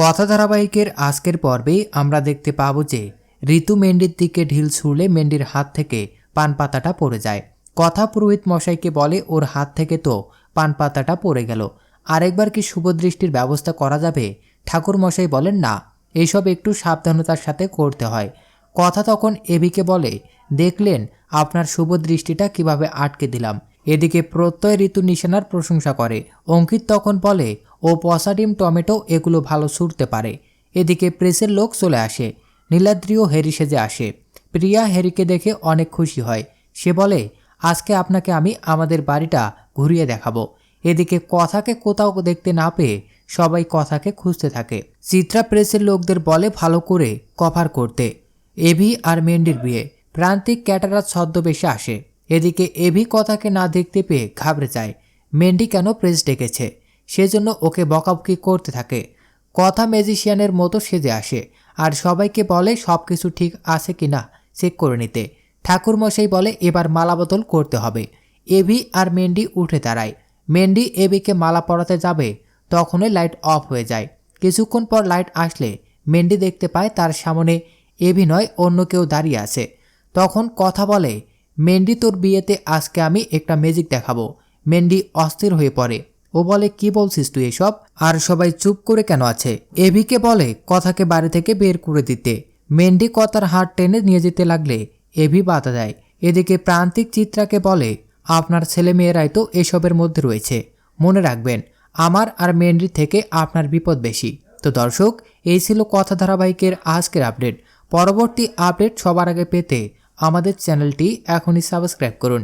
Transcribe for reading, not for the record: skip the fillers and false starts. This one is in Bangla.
কথা ধারাবাহিকের আজকের পর্বেই আমরা দেখতে পাবো যে ঋতু মেন্ডির দিকে ঢিল ছুঁড়লে মেন্ডির হাত থেকে পান পাতাটা পড়ে যায়। কথা পুরোহিত মশাইকে বলে ওর হাত থেকে তো পান পাতাটা পড়ে গেল, আরেকবার কি শুভদৃষ্টির ব্যবস্থা করা যাবে? ঠাকুর মশাই বলেন না, এইসব একটু সাবধানতার সাথে করতে হয়। কথা তখন এবিকে বলে, দেখলেন আপনার শুভদৃষ্টিটা কিভাবে আটকে দিলাম। এদিকে প্রত্যয় ঋতু নিশানার প্রশংসা করে। অঙ্কিত তখন বলে ও পচা ডিম টমেটো এগুলো ভালো ছুটতে পারে। এদিকে প্রেসের লোক চলে আসে। নীলাদ্রিও হ্যারি সেজে আসে। প্রিয়া হ্যারিকে দেখে অনেক খুশি হয়। সে বলে, আজকে আপনাকে আমি আমাদের বাড়িটা ঘুরিয়ে দেখাবো। এদিকে কথাকে কোথাও দেখতে না পেয়ে সবাই কথাকে খুঁজতে থাকে। চিত্রা প্রেসের লোকদের বলে ভালো করে কভার করতে। এভি আর মেন্ডির বিয়ে। প্রান্তিক ক্যাটারার ছদ্মবেশে আসে। এদিকে এভি কথাকে না দেখতে পেয়ে ঘাবড়ে যায়। মেন্ডি কেন প্রেস ডেকেছে, সেজন্য ওকে বকাবকি করতে থাকে। কথা ম্যাজিশিয়ানের মতো সেজে আসে আর সবাইকে বলে সব কিছু ঠিক আছে কিনা চেক করে নিতে। ঠাকুরমশাই বলে এবার মালা বদল করতে হবে। এভি আর মেন্ডি উঠে দাঁড়ায়। মেন্ডি এভিকে মালা পরাতে যাবে, তখনই লাইট অফ হয়ে যায়। কিছুক্ষণ পর লাইট আসলে মেন্ডি দেখতে পায় তার সামনে এভি নয় অন্য কেউ দাঁড়িয়ে আছে। তখন কথা বলে, মেন্ডি তোর বিয়েতে আজকে আমি একটা ম্যাজিক দেখাবো। মেন্ডি অস্থির হয়ে পড়ে। ও বলে, কি বলছিস তুই এসব? আর সবাই চুপ করে কেন আছে? এভিকে বলে কথাকে বাড়ি থেকে বের করে দিতে। মেন্ডি কথার হাত টেনে নিয়ে যেতে লাগলে এভি বাধা দেয়। এদিকে প্রান্তিক চিত্রাকে বলে, আপনার ছেলে মেয়েরাই তো এসবের মধ্যে রয়েছে, মনে রাখবেন আমার আর মেন্ডির থেকে আপনার বিপদ বেশি। তো দর্শক, এই ছিল কথা ধারাবাহিকের আজকের আপডেট। পরবর্তী আপডেট সবার আগে পেতে আমাদের চ্যানেলটি এখনই সাবস্ক্রাইব করুন।